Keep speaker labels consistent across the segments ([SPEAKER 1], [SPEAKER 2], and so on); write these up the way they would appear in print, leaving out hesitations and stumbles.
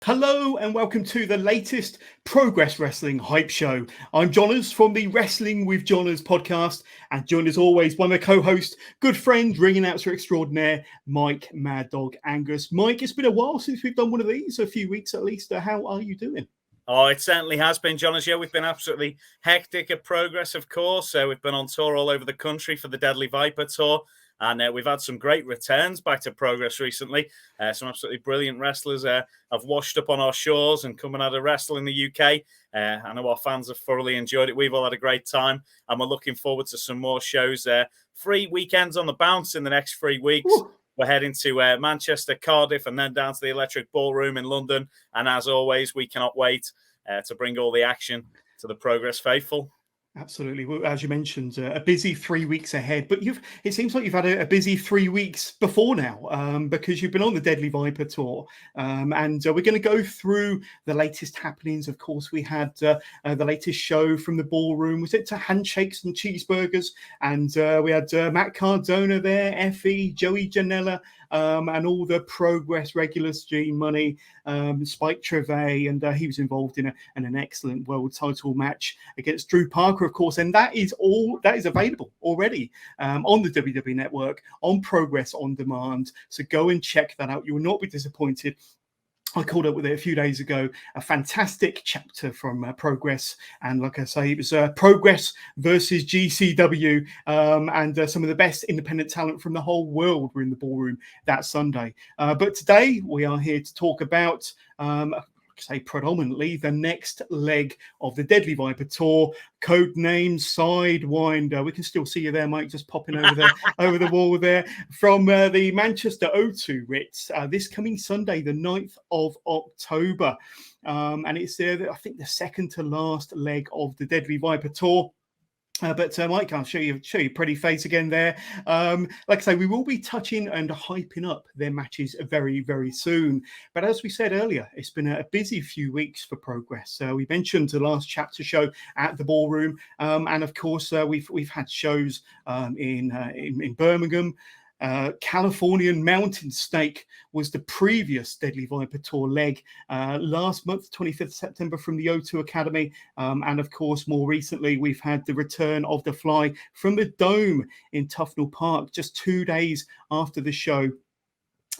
[SPEAKER 1] Hello and welcome to the latest Progress Wrestling Hype Show. I'm Jonas from the Wrestling with Jonas podcast, and joined as always by my co-host, good friend, ring announcer extraordinaire, Mike Mad Dog Angus. Mike, it's been a while since we've done one of these, a few weeks at least. How are you doing?
[SPEAKER 2] Oh, it certainly has been, Jonas. Yeah, we've been absolutely hectic at Progress, of course. We've been on tour all over the country for the Deadly Viper tour. And we've had some great returns back to Progress recently. Some absolutely brilliant wrestlers have washed up on our shores and come and had a wrestle in the UK. I know our fans have thoroughly enjoyed it. We've all had a great time. And we're looking forward to some more shows. 3 weekends on the bounce in the next 3 weeks. Ooh. We're heading to Manchester, Cardiff, and then down to the Electric Ballroom in London. And as always, we cannot wait to bring all the action to the Progress faithful.
[SPEAKER 1] Absolutely. Well, as you mentioned, a busy 3 weeks ahead, but it seems like you've had a busy 3 weeks before now, because you've been on the Deadly Viper tour, and we're going to go through the latest happenings. Of course, we had the latest show from the Ballroom. Was it to Handshakes and Cheeseburgers? And we had Matt Cardona there, Effie, Joey Janela, and all the Progress regulars, G Money, Spike Trevay, and he was involved in an excellent world title match against Drew Parker, of course, and that is available already on the WWE Network, on Progress On Demand. So go and check that out. You will not be disappointed. I called up with it a few days ago, a fantastic chapter from Progress. And like I say, it was Progress versus GCW, and some of the best independent talent from the whole world were in the Ballroom that Sunday. But today we are here to talk about, predominantly the next leg of the Deadly Viper tour, codename Sidewinder. We can still see you there, Mike, just popping over the wall there from the Manchester O2 Ritz this coming Sunday, the 9th of October. And it's I think the second to last leg of the Deadly Viper tour. But Mike, I'll show you pretty face again there. Like I say, we will be touching and hyping up their matches very, very soon. But as we said earlier, it's been a busy few weeks for Progress. We mentioned the last chapter show at the Ballroom, and of course we've had shows in Birmingham. Californian Mountain Snake was the previous Deadly Viper tour leg last month, 25th September, from the O2 Academy. And of course, more recently, we've had the return of The Fly from the Dome in Tufnell Park, just 2 days after the show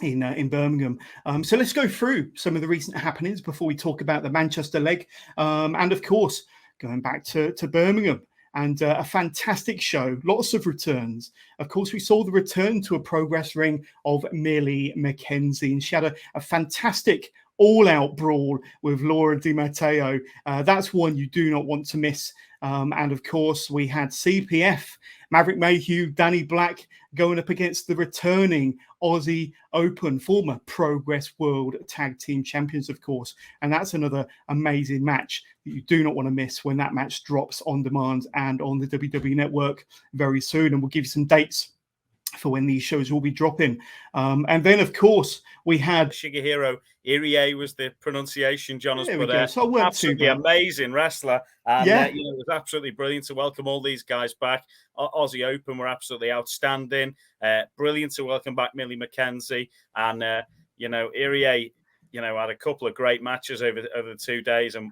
[SPEAKER 1] in Birmingham. So let's go through some of the recent happenings before we talk about the Manchester leg. And of course, going back to Birmingham. And a fantastic show, lots of returns. Of course, we saw the return to a Progress ring of Millie McKenzie, and she had a fantastic all-out brawl with Laura Di Matteo. That's one you do not want to miss. And of course, we had CPF, Maverick Mayhew, Danny Black going up against the returning Aussie Open, former Progress World Tag Team Champions, of course. And that's another amazing match that you do not want to miss when that match drops on demand and on the WWE Network very soon. And we'll give you some dates for when these shows will be dropping. And then, of course, we had
[SPEAKER 2] Shigehiro Irie was the pronunciation, Jonas, but
[SPEAKER 1] so
[SPEAKER 2] absolutely amazing wrestler. And it was absolutely brilliant to welcome all these guys back. Aussie Open were absolutely outstanding. Brilliant to welcome back Millie McKenzie. And, Irie, had a couple of great matches over the 2 days. And,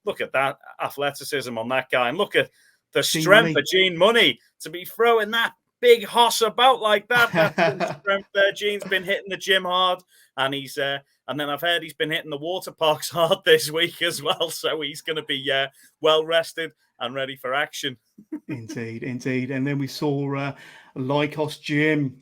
[SPEAKER 2] look at that athleticism on that guy. And look at the strength of Gene Money to be throwing that big hoss about like that. That's strength there. Gene's been hitting the gym hard, and he's and then I've heard he's been hitting the water parks hard this week as well. So he's going to be well rested and ready for action.
[SPEAKER 1] Indeed. And then we saw Lycos Jim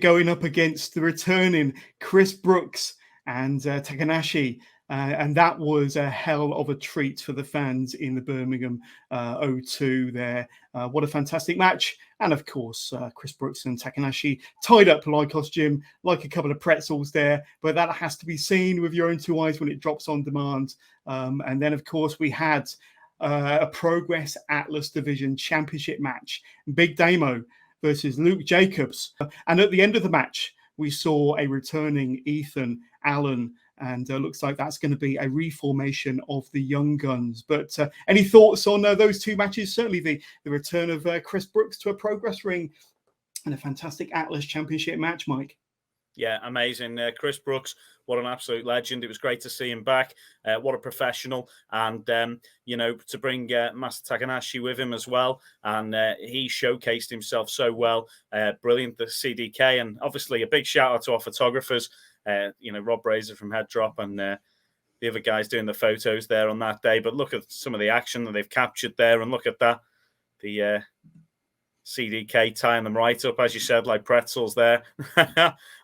[SPEAKER 1] going up against the returning Chris Brooks and Takanashi. And that was a hell of a treat for the fans in the Birmingham O2 there. What a fantastic match. And of course, Chris Brooks and Takanashi tied up Lycos Jim like a couple of pretzels there. But that has to be seen with your own two eyes when it drops on demand. And then, of course, we had a Progress Atlas Division Championship match. Big Damo versus Luke Jacobs. And at the end of the match, we saw a returning Ethan Allen, and looks like that's going to be a reformation of the Young Guns. But any thoughts on those two matches? Certainly the return of Chris Brooks to a Progress ring and a fantastic Atlas Championship match, Mike.
[SPEAKER 2] Yeah, amazing. Chris Brooks, what an absolute legend. It was great to see him back. What a professional. And, to bring Master Takanashi with him as well. And he showcased himself so well. Brilliant, the CDK. And obviously a big shout out to our photographers, Rob Brazer from Head Drop and the other guys doing the photos there on that day. But look at some of the action that they've captured there. And look at that. The CDK tying them right up, as you said, like pretzels there.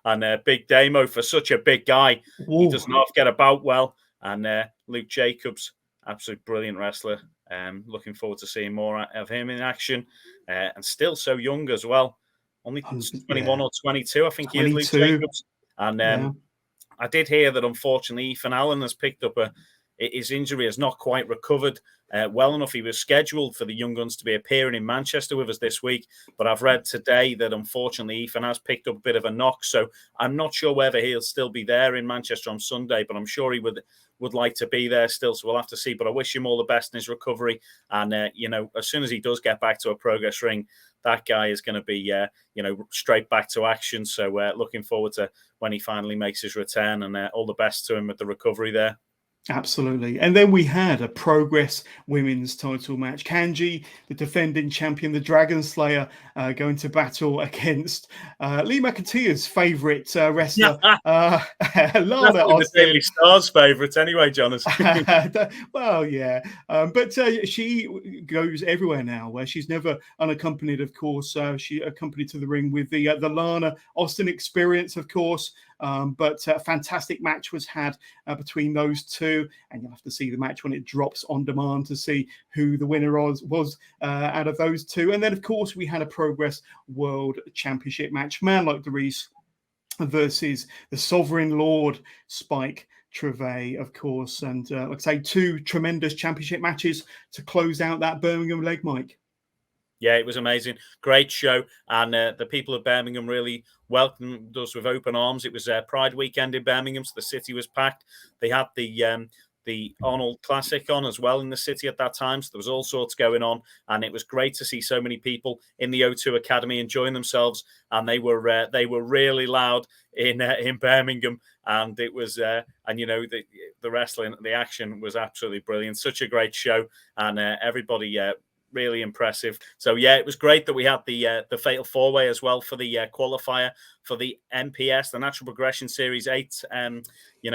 [SPEAKER 2] And Big Damo, for such a big guy,
[SPEAKER 1] Ooh.
[SPEAKER 2] He does not get about well. And Luke Jacobs, absolute brilliant wrestler. Looking forward to seeing more of him in action. And still so young as well. Only 21 or 22, I think 22. He is, Luke Jacobs. And I did hear that, unfortunately, Ethan Allen has picked up his injury has not quite recovered well enough. He was scheduled for the Young Guns to be appearing in Manchester with us this week, but I've read today that unfortunately Ethan has picked up a bit of a knock, so I'm not sure whether he'll still be there in Manchester on Sunday, but I'm sure he would like to be there still, so we'll have to see. But I wish him all the best in his recovery, and as soon as he does get back to a Progress ring, that guy is going to be straight back to action. So looking forward to when he finally makes his return, and all the best to him with the recovery there.
[SPEAKER 1] Absolutely. And then we had a Progress women's title match. Kanji, the defending champion, the Dragon Slayer, going to battle against Lee McAteer's favourite wrestler, Lana Austin.
[SPEAKER 2] The Daily Star's favourite anyway, Jonathan.
[SPEAKER 1] Well, yeah. But she goes everywhere now, where she's never unaccompanied, of course. She accompanied to the ring with the Lana Austin experience, of course. But a fantastic match was had between those two, and you'll have to see the match when it drops on demand to see who the winner was out of those two. And then, of course, we had a Progress World Championship match, Man Like Doris versus the Sovereign Lord Spike Trevay, of course. And like I say, two tremendous championship matches to close out that Birmingham leg, Mike.
[SPEAKER 2] Yeah, it was amazing. Great show. And the people of Birmingham really welcomed us with open arms. It was Pride weekend in Birmingham, so the city was packed. They had the Arnold Classic on as well in the city at that time. So there was all sorts going on. And it was great to see so many people in the O2 Academy enjoying themselves. And they were really loud in Birmingham. And it was, the wrestling, the action was absolutely brilliant. Such a great show. And everybody really impressive. So yeah, it was great that we had the Fatal 4-Way as well for the qualifier for the NPS, the Natural Progression Series 8.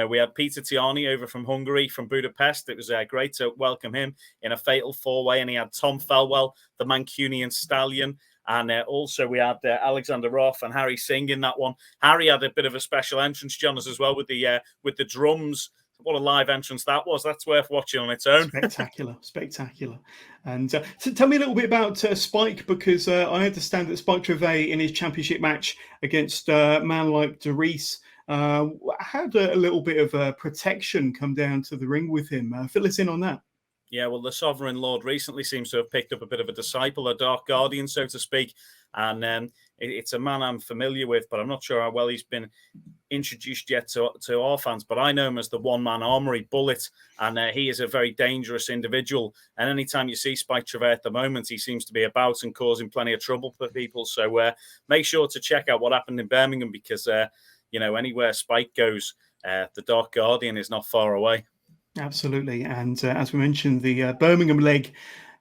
[SPEAKER 2] We had Peter Tiani over from Hungary, from Budapest. It was great to welcome him in a Fatal 4-Way, and he had Tom Felwell, the Mancunian Stallion. And also we had Alexander Roth and Harry Singh in that one. Harry had a bit of a special entrance, Jonas, as well with the drums. What a live entrance that was. That's worth watching on its own.
[SPEAKER 1] Spectacular. And so tell me a little bit about Spike, because I understand that Spike Trevay in his championship match against Man Like Doris had a little bit of protection come down to the ring with him. Fill us in on that.
[SPEAKER 2] Yeah, well, the Sovereign Lord recently seems to have picked up a bit of a disciple, a Dark Guardian, so to speak. And it's a man I'm familiar with, but I'm not sure how well he's been introduced yet to our fans. But I know him as the one-man armory Bullet, and he is a very dangerous individual. And anytime you see Spike Trevay at the moment, he seems to be about and causing plenty of trouble for people. So make sure to check out what happened in Birmingham, because, anywhere Spike goes, the Dark Guardian is not far away.
[SPEAKER 1] Absolutely. And as we mentioned, the Birmingham leg,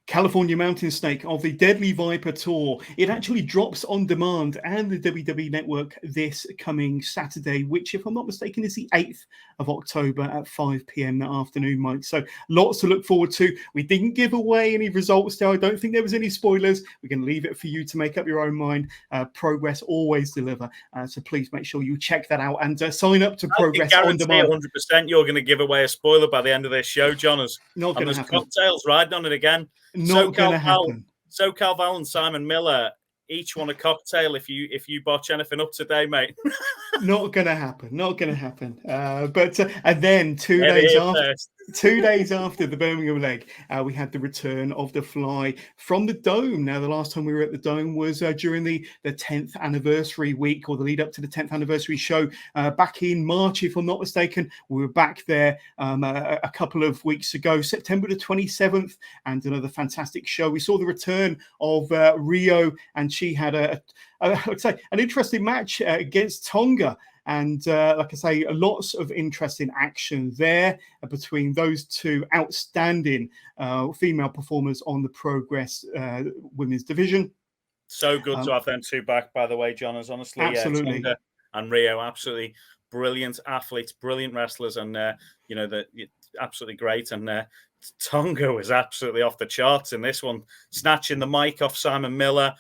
[SPEAKER 1] California Mountain Snake of the Deadly Viper Tour, it actually drops on demand and the WWE Network this coming Saturday, which, if I'm not mistaken, is the 8th of October at 5 p.m. that afternoon, Mike. So lots to look forward to. We didn't give away any results there. I don't think there was any spoilers. We're going to leave it for you to make up your own mind. Progress always deliver. So please make sure you check that out and sign up to Progress on Demand.
[SPEAKER 2] 100% you're going to give away a spoiler by the end of this show, Jonas.
[SPEAKER 1] Not going to happen.
[SPEAKER 2] Cocktails riding on it again.
[SPEAKER 1] Not going to happen.
[SPEAKER 2] So Val and Simon Miller each want a cocktail if you botch anything up today, mate.
[SPEAKER 1] Not going to happen. But and then 2 days after the Birmingham leg, we had the return of the Fly from the Dome. Now, the last time we were at the Dome was during the 10th anniversary week, or the lead up to the 10th anniversary show back in March, if I'm not mistaken. We were back there a couple of weeks ago, September the 27th, and another fantastic show. We saw the return of Rio, and she had an interesting match against Tonga. And like I say, lots of interesting action there between those two outstanding female performers on the Progress women's division.
[SPEAKER 2] So good to have them two back, by the way, John. As honestly,
[SPEAKER 1] absolutely.
[SPEAKER 2] Tonga and Rio, absolutely brilliant athletes, brilliant wrestlers, and you know, absolutely great. And Tonga was absolutely off the charts in this one, snatching the mic off Simon Miller,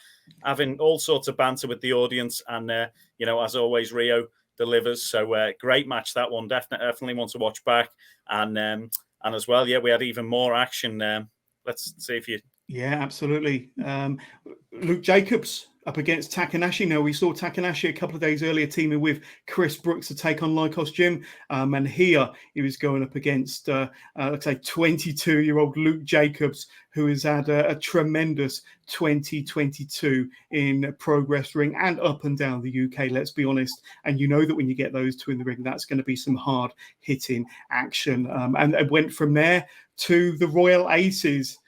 [SPEAKER 2] having all sorts of banter with the audience, and you know, as always, Rio delivers. So great match that one. Definitely want to watch back, and as well, yeah, we had even more action. Let's see if you.
[SPEAKER 1] Yeah, absolutely. Luke Jacobs up against Takanashi. Now, we saw Takanashi a couple of days earlier teaming with Chris Brooks to take on Lycos Jim. And here he was going up against, let's say, 22-year-old Luke Jacobs, who has had a tremendous 2022 in Progress Ring and up and down the UK, let's be honest. And you know that when you get those two in the ring, that's going to be some hard-hitting action. And it went from there to the Royal Aces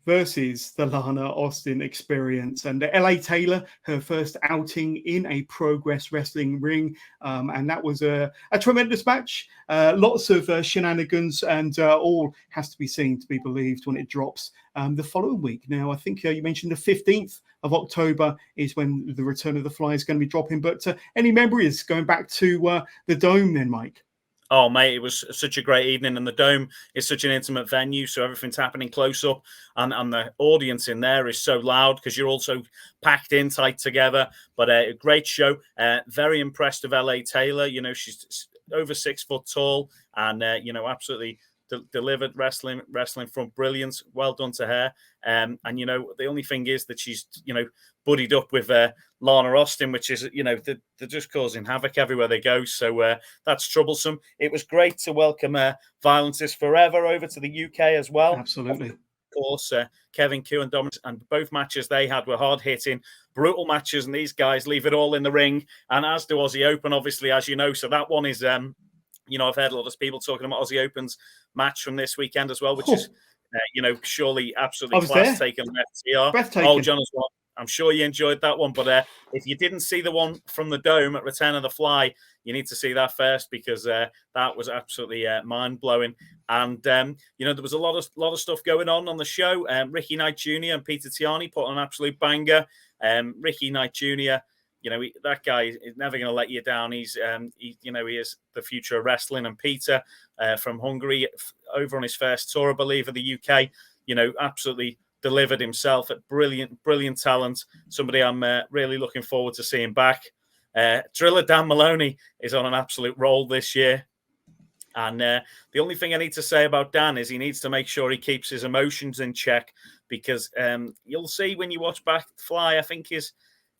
[SPEAKER 1] versus the Lana Austin Experience. And LA Taylor, her first outing in a Progress Wrestling ring. And that was a tremendous match. Lots of shenanigans, and all has to be seen to be believed when it drops the following week. Now, I think you mentioned the 15th of October is when the Return of the Fly is going to be dropping. But any memories going back to the Dome then, Mike?
[SPEAKER 2] Oh, mate, it was such a great evening, and the Dome is such an intimate venue, so everything's happening close up, and the audience in there is so loud because you're all so packed in tight together. But a great show. Very impressed with LA Taylor. You know, she's over 6 foot tall, and you know, absolutely delivered wrestling from brilliance. Well done to her. And you know, the only thing is that she's, you know, buddied up with Lana Austin, which is, you know, they're just causing havoc everywhere they go. So that's troublesome. It was great to welcome Violence is Forever over to the UK as well.
[SPEAKER 1] Absolutely.
[SPEAKER 2] Of course, Kevin Q and Dominic, and both matches they had were hard-hitting, brutal matches, and these guys leave it all in the ring, and as do Aussie Open, obviously, as you know. So that one is, you know, I've heard a lot of people talking about Aussie Open's match from this weekend as well, which is, you know, surely absolutely class taken on FTR.
[SPEAKER 1] Breathtaking.
[SPEAKER 2] Oh, John as well. I'm sure you enjoyed that one, but if you didn't see the one from the Dome at Return of the Fly, you need to see that first, because that was absolutely mind-blowing. And you know, there was a lot of stuff going on the show. Ricky Knight Jr. and Peter Tiani put on an absolute banger. Ricky Knight Jr., you know, that guy is never going to let you down. He's, you know, he is the future of wrestling. And Peter from Hungary, over on his first tour, I believe, of the UK, you know, absolutely delivered himself at brilliant talent. Somebody I'm really looking forward to seeing back. Driller Dan Maloney is on an absolute roll this year. And the only thing I need to say about Dan is he needs to make sure he keeps his emotions in check, because you'll see when you watch back Fly, I think his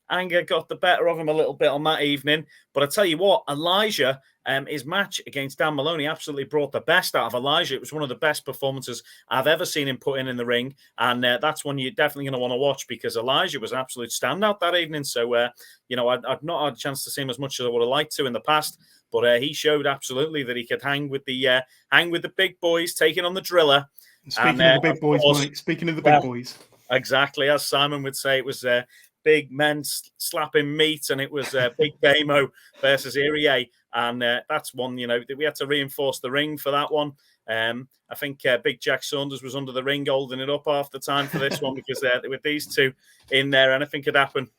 [SPEAKER 2] anger got the better of him a little bit on that evening. But I tell you what, Elijah, his match against Dan Maloney absolutely brought the best out of Elijah. It was one of the best performances I've ever seen him put in the ring. And that's one you're definitely going to want to watch, because Elijah was an absolute standout that evening. So, you know, I've not had a chance to see him as much as I would have liked to in the past. But he showed absolutely that he could hang with the big boys, taking on the Driller.
[SPEAKER 1] Speaking of the big boys, Mike. Speaking of the big boys.
[SPEAKER 2] Exactly. As Simon would say, it was big men slapping meat, and it was Big Damo versus Irie. And that's one, you know, we had to reinforce the ring for that one. I think Big Jack Saunders was under the ring holding it up half the time for this one, because with these two in there, anything could happen.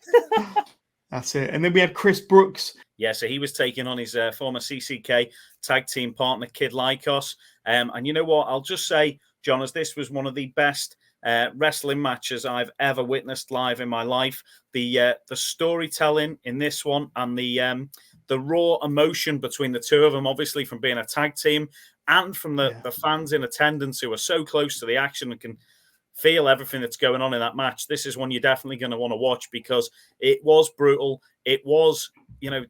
[SPEAKER 1] That's it. And then we had Chris Brooks.
[SPEAKER 2] Yeah, so he was taking on his former CCK tag team partner, Kid Lycos. And you know what? I'll just say, John, as this was one of the best wrestling matches I've ever witnessed live in my life. The storytelling in this one, and the raw emotion between the two of them, obviously from being a tag team and from the fans in attendance who are so close to the action and can feel everything that's going on in that match. This is one you're definitely going to want to watch, because it was brutal. It was, you know,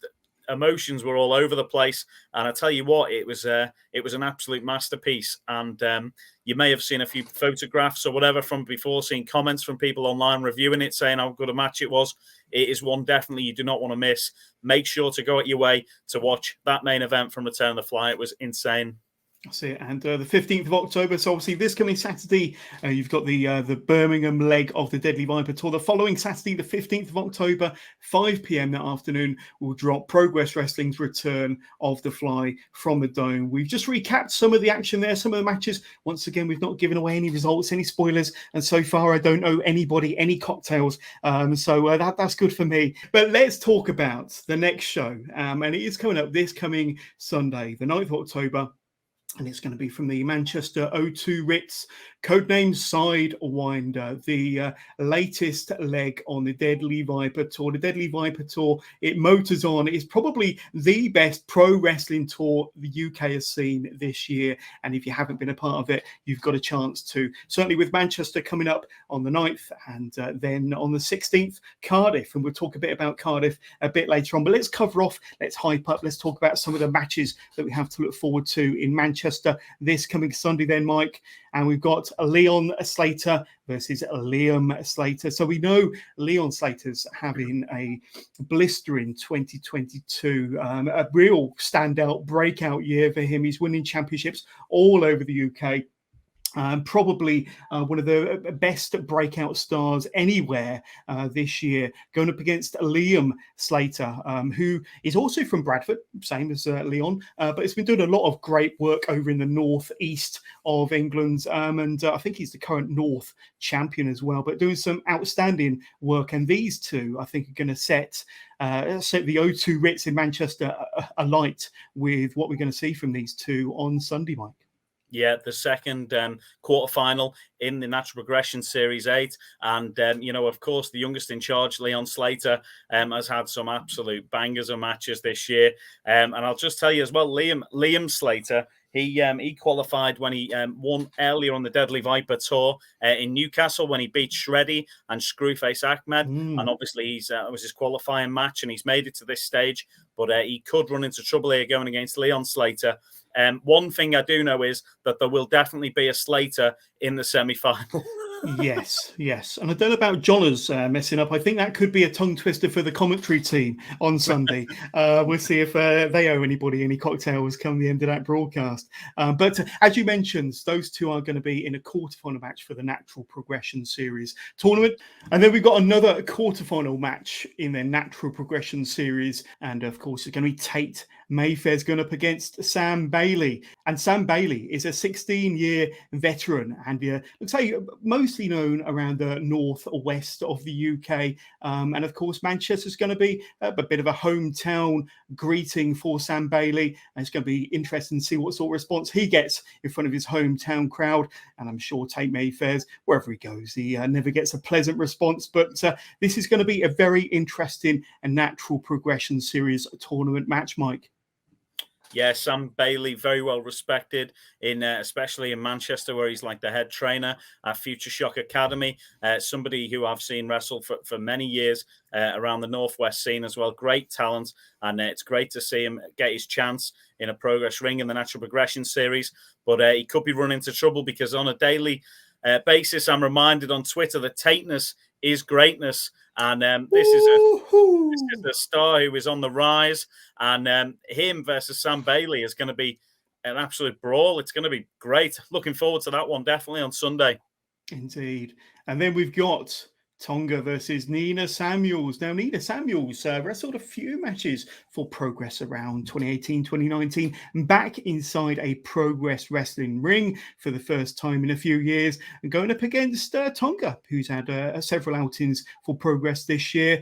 [SPEAKER 2] emotions were all over the place, and I tell you what, it was an absolute masterpiece. And you may have seen a few photographs or whatever from before, seeing comments from people online reviewing it, saying how good a match it was. It is one definitely you do not want to miss. Make sure to go at your way to watch that main event from Return of the Fly. It was insane.
[SPEAKER 1] That's it. And the 15th of October, so obviously this coming Saturday, you've got the Birmingham leg of the Deadly Viper Tour. The following Saturday, the 15th of October, 5 p.m. that afternoon, will drop Progress Wrestling's return of the Fly from the Dome. We've just recapped some of the action there, some of the matches. Once again, we've not given away any results, any spoilers, and so far I don't owe anybody any cocktails. So that's good for me. But let's talk about the next show. And it is coming up this coming Sunday, the 9th of October. And it's going to be from the Manchester O2 Ritz, codename Sidewinder, the latest leg on the Deadly Viper Tour. The Deadly Viper Tour, it motors on. It's probably the best pro wrestling tour the UK has seen this year. And if you haven't been a part of it, you've got a chance to. Certainly with Manchester coming up on the 9th and then on the 16th, Cardiff. And we'll talk a bit about Cardiff a bit later on. But let's cover off, let's hype up, let's talk about some of the matches that we have to look forward to in Manchester this coming Sunday then, Mike. And we've got Leon Slater versus Liam Slater. So we know Leon Slater's having a blistering 2022, a real standout breakout year for him. He's winning championships all over the UK. Probably one of the best breakout stars anywhere this year, going up against Liam Slater, who is also from Bradford, same as Leon, but has been doing a lot of great work over in the northeast of England, and I think he's the current North champion as well, but doing some outstanding work. And these two, I think, are going to set the O2 Ritz in Manchester alight with what we're going to see from these two on Sunday, Mike.
[SPEAKER 2] Yeah, the second quarterfinal in the Natural Progression Series 8. And, of course, the youngest in charge, Leon Slater, has had some absolute bangers of matches this year. And I'll just tell you as well, Liam Slater, he qualified when he won earlier on the Deadly Viper Tour in Newcastle when he beat Shreddy and Screwface Ahmed. And obviously, it was his qualifying match and he's made it to this stage. But he could run into trouble here going against Leon Slater. One thing I do know is that there will definitely be a Slater in the semi-final.
[SPEAKER 1] Yes. And I don't know about Johners messing up. I think that could be a tongue twister for the commentary team on Sunday. We'll see if they owe anybody any cocktails come the end of that broadcast. But as you mentioned, those two are going to be in a quarterfinal match for the Natural Progression Series tournament. And then we've got another quarterfinal match in their Natural Progression Series. And of course, it's going to be Tate Mayfair's going up against Sam Bailey. And Sam Bailey is a 16-year veteran and looks like mostly known around the northwest of the UK. And of course, Manchester's going to be a bit of a hometown greeting for Sam Bailey. And it's going to be interesting to see what sort of response he gets in front of his hometown crowd. And I'm sure Tate Mayfair's, wherever he goes, he never gets a pleasant response. But this is going to be a very interesting and Natural Progression Series tournament match, Mike.
[SPEAKER 2] Yeah, Sam Bailey, very well respected especially in Manchester, where he's like the head trainer at Future Shock Academy. Somebody who I've seen wrestle for many years around the Northwest scene as well. Great talent, and it's great to see him get his chance in a Progress ring in the Natural Progression Series. But he could be running into trouble because on a daily basis, I'm reminded on Twitter that Tateness is greatness. And this is a star who is on the rise. And him versus Sam Bailey is going to be an absolute brawl. It's going to be great. Looking forward to that one, definitely on Sunday.
[SPEAKER 1] Indeed. And then we've got Tonga versus Nina Samuels. Now, Nina Samuels wrestled a few matches for Progress around 2018, 2019, back inside a Progress wrestling ring for the first time in a few years, and going up against Tonga, who's had several outings for Progress this year.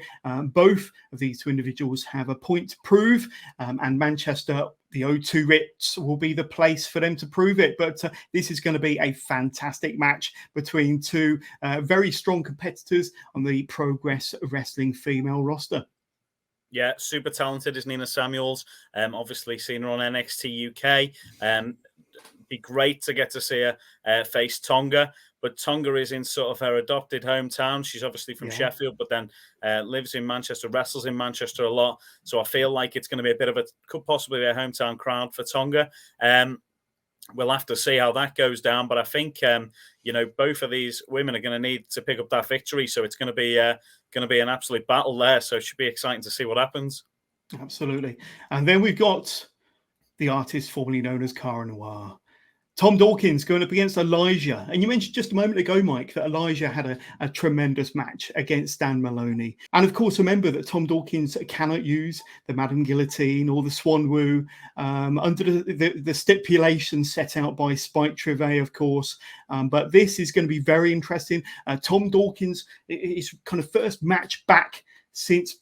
[SPEAKER 1] Both of these two individuals have a point to prove, and Manchester, the O2 Ritz, will be the place for them to prove it. But this is going to be a fantastic match between two very strong competitors on the Progress Wrestling female roster.
[SPEAKER 2] Yeah, super talented is Nina Samuels. Obviously seen her on NXT UK. Be great to get to see her face Tonga. But Tonga is in sort of her adopted hometown. She's obviously from Sheffield, but then lives in Manchester, wrestles in Manchester a lot. So I feel like it's going to be could possibly be a hometown crowd for Tonga. We'll have to see how that goes down. But I think, both of these women are going to need to pick up that victory. So it's going to be an absolute battle there. So it should be exciting to see what happens.
[SPEAKER 1] Absolutely. And then we've got the artist formerly known as Cara Noir. Tom Dawkins going up against Elijah. And you mentioned just a moment ago, Mike, that Elijah had a tremendous match against Dan Maloney. And of course, remember that Tom Dawkins cannot use the Madame Guillotine or the Swan Woo under the stipulations set out by Spike Trivet, of course. But this is going to be very interesting. Tom Dawkins, his kind of first match back since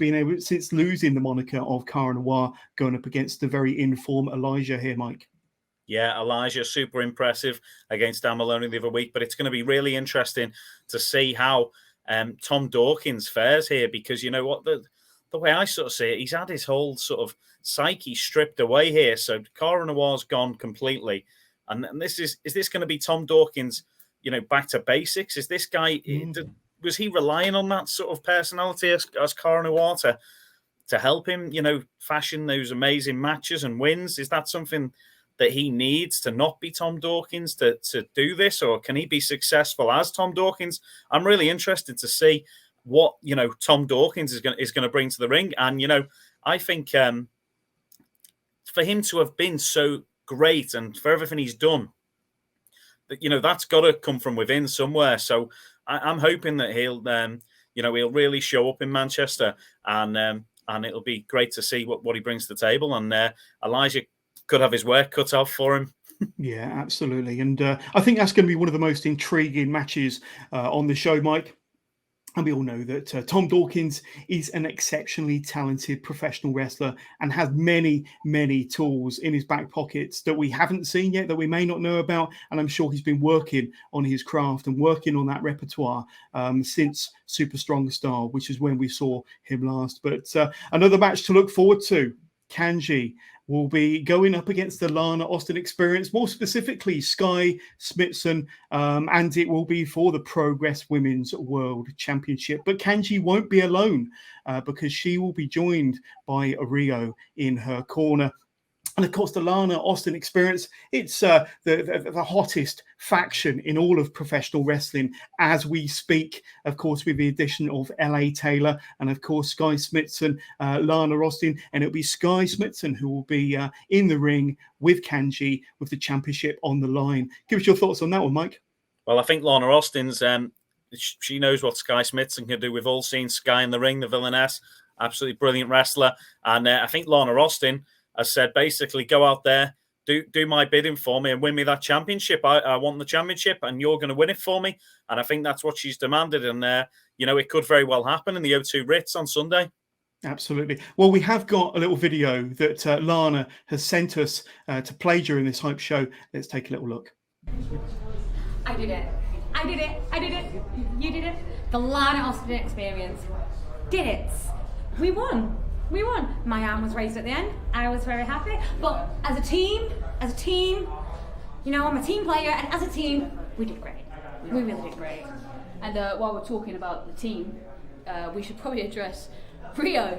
[SPEAKER 1] losing the moniker of Cara Noir, going up against the very in-form Elijah here, Mike.
[SPEAKER 2] Yeah, Elijah, super impressive against Dan Maloney the other week. But it's going to be really interesting to see how Tom Dawkins fares here, because you know what, the way I sort of see it, he's had his whole sort of psyche stripped away here. So Cara Noir's gone completely. And this is this going to be Tom Dawkins, you know, back to basics? Is this guy, was he relying on that sort of personality as Cara Noir to help him, you know, fashion those amazing matches and wins? Is that something that he needs to not be Tom Dawkins to do this, or can he be successful as Tom Dawkins? I'm really interested to see what, you know, Tom Dawkins is going to bring to the ring. And, you know, I think for him to have been so great and for everything he's done, you know, that's got to come from within somewhere. So I'm hoping that he'll, you know, he'll really show up in Manchester, and it'll be great to see what he brings to the table. And Elijah could have his work cut out for him.
[SPEAKER 1] Yeah, absolutely. And I think that's going to be one of the most intriguing matches on the show, Mike. And we all know that Tom Dawkins is an exceptionally talented professional wrestler and has many, many tools in his back pockets that we haven't seen yet, that we may not know about. And I'm sure he's been working on his craft and working on that repertoire since Super Strong Style, which is when we saw him last. But another match to look forward to. Kanji will be going up against the Lana Austin Experience, more specifically Sky Smithson, and it will be for the Progress Women's World Championship. But Kanji won't be alone because she will be joined by Rio in her corner. And of course, the Lana Austin Experience, it's the hottest faction in all of professional wrestling as we speak, of course, with the addition of LA Taylor and, of course, Sky Smithson, Lana Austin. And it'll be Sky Smithson who will be in the ring with Kanji with the championship on the line. Give us your thoughts on that one, Mike.
[SPEAKER 2] Well, I think Lana Austin's, she knows what Sky Smithson can do. We've all seen Sky in the ring, the villainess, absolutely brilliant wrestler. And I think Lana Austin has said, basically, go out there, do my bidding for me and win me that championship. I want the championship and you're going to win it for me. And I think that's what she's demanded. And, you know, it could very well happen in the O2 Ritz on Sunday.
[SPEAKER 1] Absolutely. Well, we have got a little video that Lana has sent us to play during this hype show. Let's take a little look.
[SPEAKER 3] I did it. I did it. I did it. You did it. The Lana Austin Experience did it. We won. We won. My arm was raised at the end. I was very happy. But as a team, you know, I'm a team player, and as a team, we did great. We really did great.
[SPEAKER 4] And while we're talking about the team, we should probably address Rio.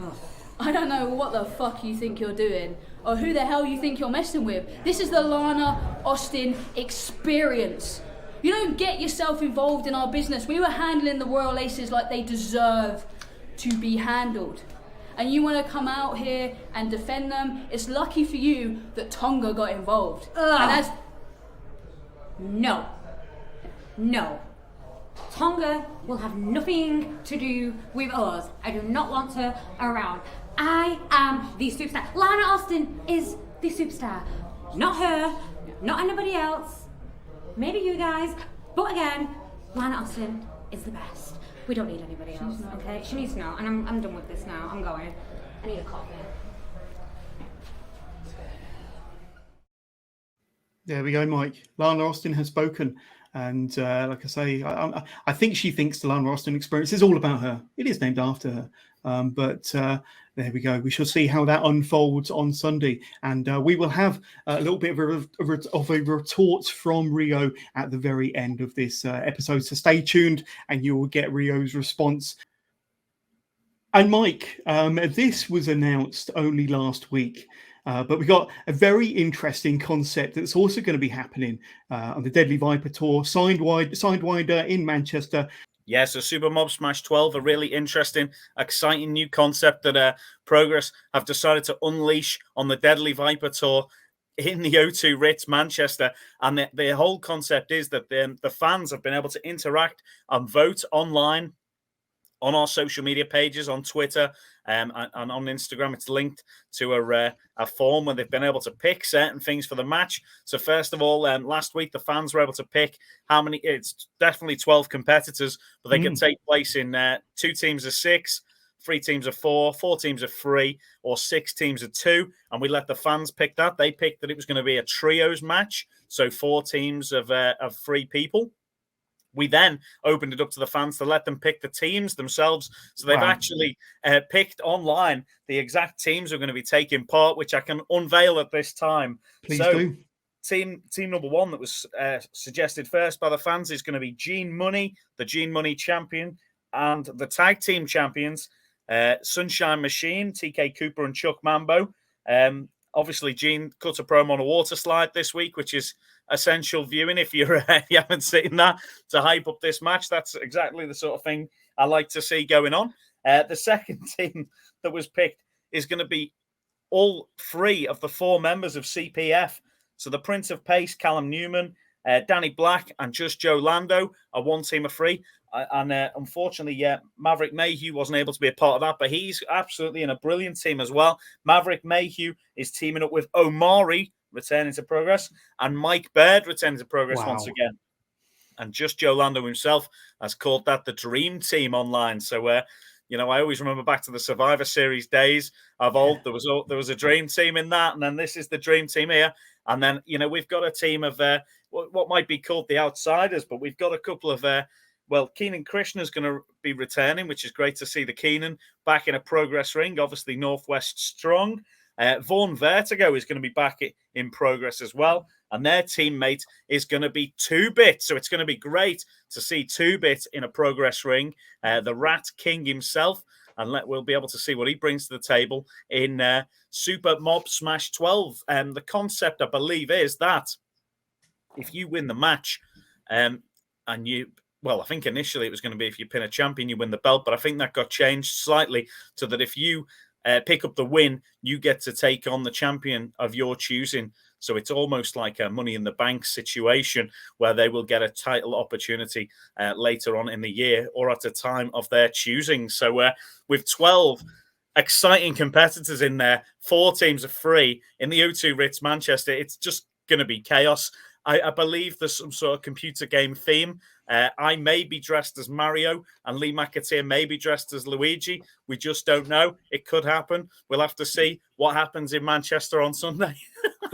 [SPEAKER 3] Ugh.
[SPEAKER 4] I don't know what the fuck you think you're doing, or who the hell you think you're messing with. This is the Lana Austin Experience. You don't get yourself involved in our business. We were handling the Royal Aces like they deserve to be handled. And you want to come out here and defend them? It's lucky for you that Tonga got involved. And
[SPEAKER 3] No. Tonga will have nothing to do with us. I do not want her around. I am the superstar. Lana Austin is the superstar. Not her, not anybody else. Maybe you guys. But again, Lana Austin is the best. We don't need anybody else, okay? She needs to know, and I'm done with this now. I'm going. I need a coffee.
[SPEAKER 1] There we go, Mike. Lana Austin has spoken. And like I say, I think she thinks the Lana Austin Experience is all about her. It is named after her. But there we go. We shall see how that unfolds on Sunday. And we will have a little bit of a retort from Rio at the very end of this episode. So stay tuned and you will get Rio's response. And Mike, this was announced only last week. But we got a very interesting concept that's also going to be happening on the Deadly Viper Tour, Sidewinder in Manchester.
[SPEAKER 2] Yeah, so Super Mob Smash 12, a really interesting, exciting new concept that Progress have decided to unleash on the Deadly Viper Tour. in the O2 Ritz, Manchester. And the whole concept is that the fans have been able to interact and vote online on our social media pages, on Twitter and on Instagram. It's linked to a form where they've been able to pick certain things for the match. So first of all, last week, the fans were able to pick how many. It's definitely 12 competitors, but they can take place in 2 teams of 6, 3 teams of 4, 4 teams of 3, or 6 teams of 2. And we let the fans pick that. They picked that it was going to be a trios match, so 4 teams of 3 people. We then opened it up to the fans to let them pick the teams themselves. So they've actually picked online the exact teams who are going to be taking part, which I can unveil at this time.
[SPEAKER 1] Please do.
[SPEAKER 2] Team number 1 that was suggested first by the fans is going to be Gene Money, the Gene Money champion, and the tag team champions, Sunshine Machine, TK Cooper and Chuck Mambo. Obviously, Gene cut a promo on a water slide this week, which is essential viewing if you haven't seen that, to hype up this match. That's exactly the sort of thing I like to see going on. The second team that was picked is going to be all 3 of the 4 members of CPF. So the Prince of Pace, Callum Newman, Danny Black, and Just Joe Lando are 1 team of 3. And unfortunately, Maverick Mayhew wasn't able to be a part of that, but he's absolutely in a brilliant team as well. Maverick Mayhew is teaming up with Omari, returning to Progress, and Mike Bird returning to Progress once again. And Just Joe Lando himself has called that the Dream Team online. So, I always remember back to the Survivor Series days of old. There was a Dream Team in that, and then this is the Dream Team here. And then, we've got a team of what might be called the Outsiders, but we've got a couple of Keenan Krishna's going to be returning, which is great to see the Keenan back in a Progress ring. Obviously, Northwest strong. Vaughn Vertigo is going to be back in Progress as well. And their teammate is going to be 2-Bit. So it's going to be great to see 2-Bit in a Progress ring. The Rat King himself. And we'll be able to see what he brings to the table in Super Mob Smash 12. The concept, I believe, is that if you win the match and you... Well, I think initially it was going to be if you pin a champion, you win the belt. But I think that got changed slightly so that if you pick up the win, you get to take on the champion of your choosing. So it's almost like a Money in the Bank situation where they will get a title opportunity later on in the year or at a time of their choosing. So with 12 exciting competitors in there, 4 teams of 3 in the O2 Ritz Manchester, it's just going to be chaos. I believe there's some sort of computer game theme. I may be dressed as Mario and Lee McAteer may be dressed as Luigi. We just don't know. It could happen. We'll have to see what happens in Manchester on Sunday.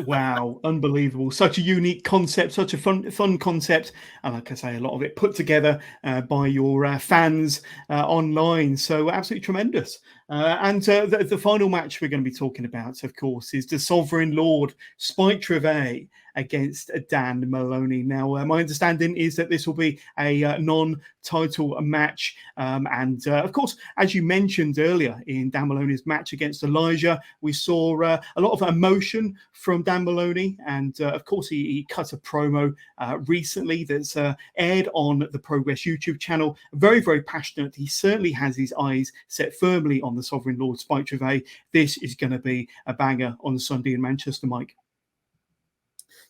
[SPEAKER 1] Wow, unbelievable. Such a unique concept, such a fun concept. And like I say, a lot of it put together by your fans online. So absolutely tremendous. And the final match we're going to be talking about, of course, is the Sovereign Lord, Spike Trivet, against Dan Maloney. Now, my understanding is that this will be a non-title match. And of course, as you mentioned earlier in Dan Maloney's match against Elijah, we saw a lot of emotion from Dan Maloney. And of course, he cut a promo recently that's aired on the Progress YouTube channel. Very, very passionate. He certainly has his eyes set firmly on the Sovereign Lord, Spike Trivet. This is going to be a banger on Sunday in Manchester, Mike.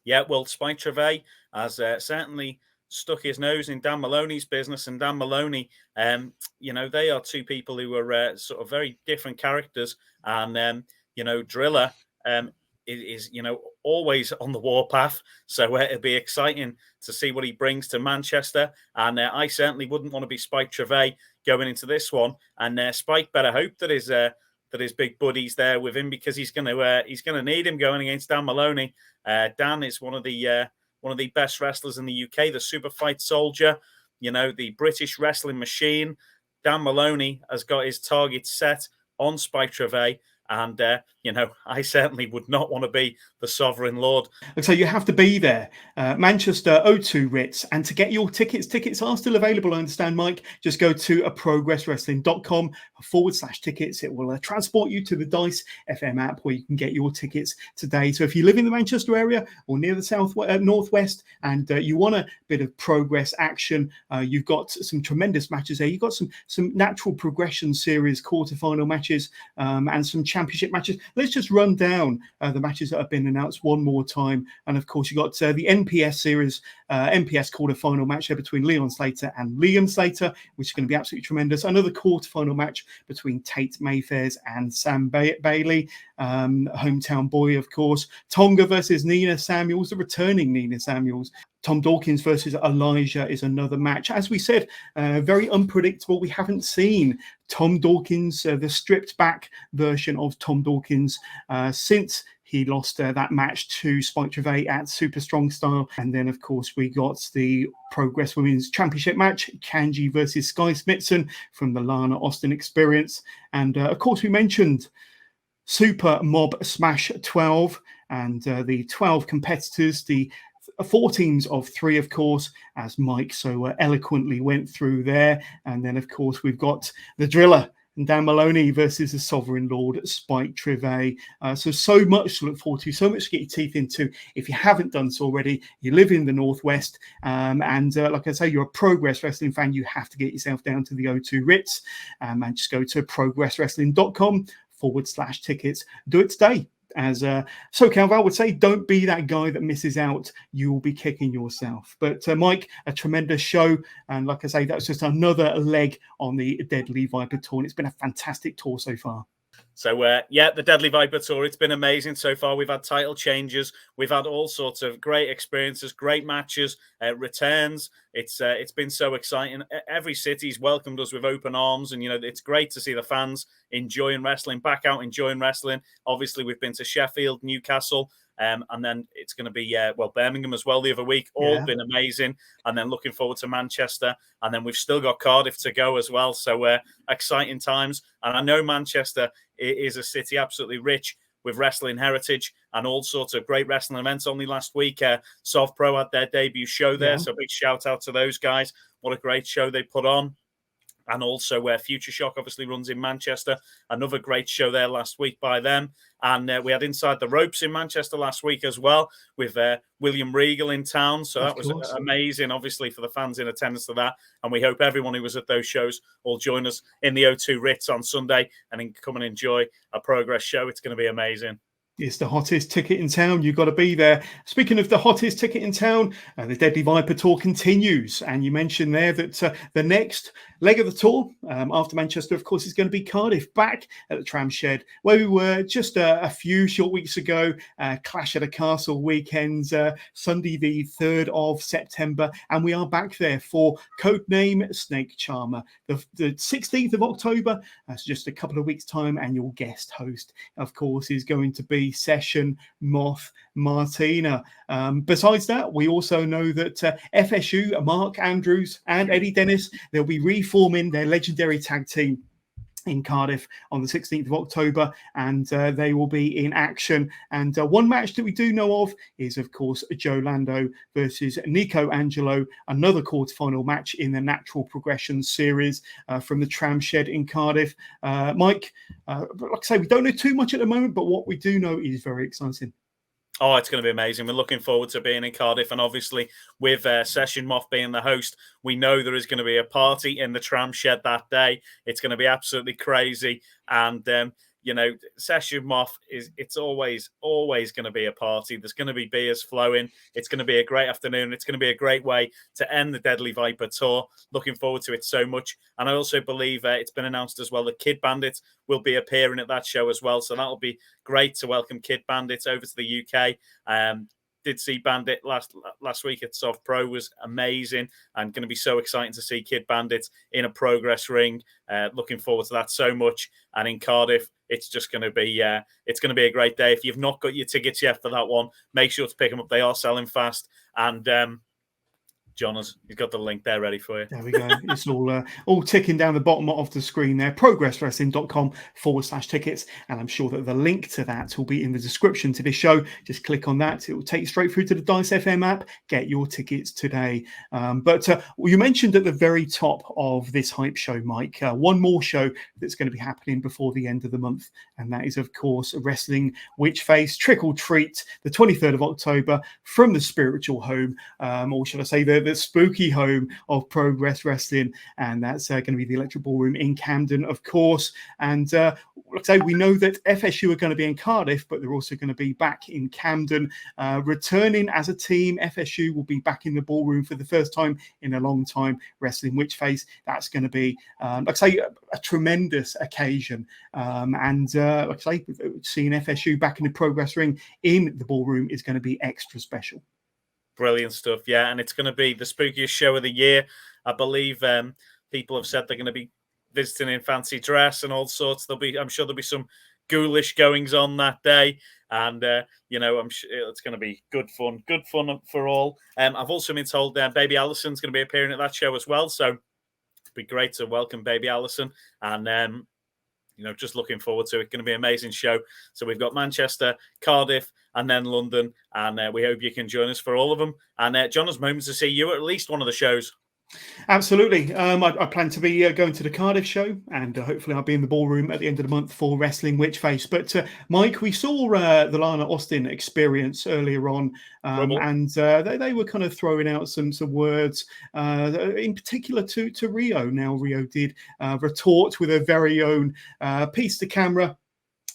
[SPEAKER 2] Yeah, well, Spike Trivet has certainly stuck his nose in Dan Maloney's business, and Dan Maloney, they are 2 people who are sort of very different characters, and Driller is always on the warpath, so it'll be exciting to see what he brings to Manchester, and I certainly wouldn't want to be Spike Trivet going into this one, and Spike better hope that his big buddy's there with him, because he's going to need him going against Dan Maloney. Dan is one of the best wrestlers in the UK, the super fight soldier, the British wrestling machine. Dan Maloney has got his target set on Spike Trivet. And, I certainly would not want to be the Sovereign Lord.
[SPEAKER 1] So you have to be there. Manchester O2 Ritz. And to get your tickets are still available, I understand, Mike. Just go to progresswrestling.com/tickets. It will transport you to the Dice FM app where you can get your tickets today. So if you live in the Manchester area or near the northwest and you want a bit of Progress action, you've got some tremendous matches there. You've got some natural progression series quarterfinal matches and some championship matches. Let's just run down the matches that have been announced one more time. And of course, you got the NPS series, NPS quarterfinal match there between Leon Slater and Liam Slater, which is going to be absolutely tremendous. Another quarterfinal match between Tate Mayfairs and Sam Bailey, hometown boy, of course. Tonga versus Nina Samuels, the returning Nina Samuels. Tom Dawkins versus Elijah is another match. As we said, very unpredictable. We haven't seen Tom Dawkins, the stripped back version of Tom Dawkins, since he lost that match to Spike Trivet at Super Strong Style. And then, of course, we got the Progress Women's Championship match, Kanji versus Sky Smithson from the Lana Austin Experience. And, of course, we mentioned Super Mob Smash 12 and the 12 competitors, the 4 teams of 3, of course, as Mike so eloquently went through there. And then, of course, we've got the Driller and Dan Maloney versus the Sovereign Lord, Spike Trivet. So much to look forward to, so much to get your teeth into. If you haven't done so already, you live in the Northwest, and like I say, you're a Progress Wrestling fan, you have to get yourself down to the O2 Ritz, and just go to progresswrestling.com/tickets. Do it today. As SoCal Val would say, don't be that guy that misses out. You will be kicking yourself. But Mike, a tremendous show. And like I say, that's just another leg on the Deadly Viper tour. And it's been a fantastic tour so far.
[SPEAKER 2] So, yeah, the Deadly Viper Tour, it's been amazing so far. We've had title changes. We've had all sorts of great experiences, great matches, returns. It's been so exciting. Every city's welcomed us with open arms. And, you know, it's great to see the fans enjoying wrestling, back out enjoying wrestling. Obviously, we've been to Sheffield, Newcastle, and then it's going to be, Birmingham as well the other week. All been amazing. And then looking forward to Manchester. And then we've still got Cardiff to go as well. So exciting times. And I know Manchester is a city absolutely rich with wrestling heritage and all sorts of great wrestling events. Only last week, Sov Pro had their debut show there. So big shout out to those guys. What a great show they put on. And also where Future Shock obviously runs in Manchester. Another great show there last week by them. And we had Inside the Ropes in Manchester last week as well with William Regal in town. So that was amazing, obviously, for the fans in attendance to that. And we hope everyone who was at those shows will join us in the O2 Ritz on Sunday and come and enjoy a Progress show. It's going to be amazing.
[SPEAKER 1] It's the hottest ticket in town. You've got to be there. Speaking of the hottest ticket in town, the Deadly Viper Tour continues. And you mentioned there that the next leg of the tour after Manchester, of course, is going to be Cardiff, back at the Tram Shed, where we were just a few short weeks ago. Clash at a Castle weekends, Sunday the 3rd of September. And we are back there for Codename Snake Charmer. The 16th of October, that's just a couple of weeks' time. And your guest host, of course, is going to be Session Moth Martina. Besides that, we also know that FSU, Mark Andrews and Eddie Dennis, they'll be reforming their legendary tag team in Cardiff on the 16th of October, and they will be in action. And one match that we do know of is, of course, Joe Lando versus Nico Angelo, another quarterfinal match in the Natural Progression series from the Tram Shed in Cardiff. Mike, like I say, we don't know too much at the moment, but what we do know is very exciting.
[SPEAKER 2] Oh, it's going to be amazing. We're looking forward to being in Cardiff. And obviously, with Session Moth being the host, we know there is going to be a party in the Tram Shed that day. It's going to be absolutely crazy. And, you know, Session Moth it's always going to be a party. There's going to be beers flowing. It's going to be a great afternoon. It's going to be a great way to end the Deadly Viper Tour. Looking forward to it so much. And I also believe it's been announced as well that Kid Bandit will be appearing at that show as well. So that'll be great to welcome Kid Bandit over to the UK. Did see Bandit last week at Soft Pro, was amazing, and going to be so exciting to see Kid Bandit in a Progress ring. Looking forward to that so much. And in Cardiff, it's just going to be a great day. If you've not got your tickets yet for that one, make sure to pick them up. They are selling fast. And Jonas, he's got the link there ready for you.
[SPEAKER 1] There we go. It's all ticking down the bottom of the screen there. progresswrestling.com/tickets. And I'm sure that the link to that will be in the description to this show. Just click on that. It will take you straight through to the Dice FM app. Get your tickets today. But you mentioned at the very top of this hype show, Mike, one more show that's going to be happening before the end of the month. And that is, of course, Wrestling Witch Face Trick or Treat, the 23rd of October from the Spiritual Home, or should I say the the spooky home of Progress Wrestling, and that's going to be the Electric Ballroom in Camden, of course. And like I say, we know that FSU are going to be in Cardiff, but they're also going to be back in Camden, returning as a team. FSU will be back in the ballroom for the first time in a long time, wrestling Witchface. That's going to be, like I say, a tremendous occasion. And like I say, seeing FSU back in the Progress ring in the ballroom is going to be extra special.
[SPEAKER 2] Brilliant stuff, yeah. And it's going to be the spookiest show of the year. I believe people have said they're going to be visiting in fancy dress and all sorts. I'm sure there'll be some ghoulish goings on that day. And, you know, I'm sure it's going to be good fun for all. I've also been told Baby Allison's going to be appearing at that show as well. So it'd be great to welcome Baby Allison. And, you know, just looking forward to it. Going to be an amazing show. So we've got Manchester, Cardiff, and then London. And we hope you can join us for all of them. And John, has moments to see you at least one of the shows.
[SPEAKER 1] Absolutely. I plan to be going to the Cardiff show, and hopefully I'll be in the ballroom at the end of the month for Wrestling Witchface. But Mike, we saw the Lana Austin experience earlier on, and they were kind of throwing out some words, in particular to Rio. Now Rio did retort with her very own piece to camera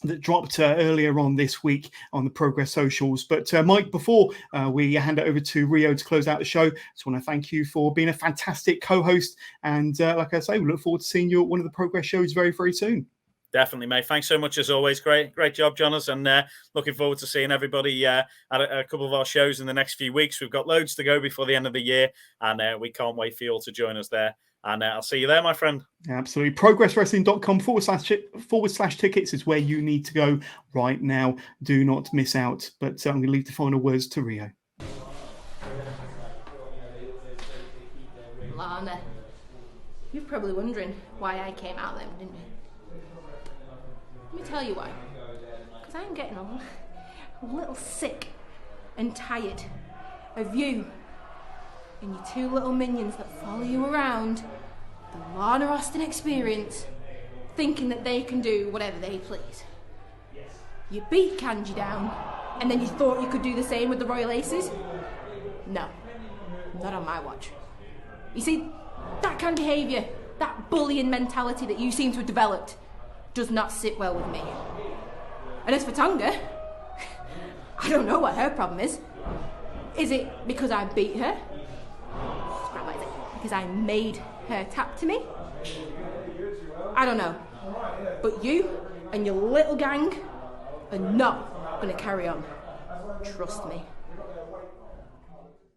[SPEAKER 1] that dropped earlier on this week on the Progress socials. But Mike, before we hand it over to Rio to close out the show, I just want to thank you for being a fantastic co-host. And like I say, we look forward to seeing you at one of the Progress shows very, very soon.
[SPEAKER 2] Definitely, mate. Thanks so much as always. Great job, Jonas. And looking forward to seeing everybody at a couple of our shows in the next few weeks. We've got loads to go before the end of the year, and we can't wait for you all to join us there. And I'll see you there, my friend.
[SPEAKER 1] Absolutely. progresswrestling.com/tickets is where you need to go right now. Do not miss out. But I'm going to leave the final words to Rio.
[SPEAKER 5] Lana, you're probably wondering why I came out then, didn't you? Let me tell you why. Because I'm getting a little sick and tired of you and your two little minions that follow you around the Lana Austin experience, thinking that they can do whatever they please. You beat Kanji down, and then you thought you could do the same with the Royal Aces? No, not on my watch. You see, that kind of behaviour, that bullying mentality that you seem to have developed, does not sit well with me. And as for Tonga, I don't know what her problem is. Is it because I beat her? Because I made her tap to me? I don't know. But you and your little gang are not going to carry on. Trust me.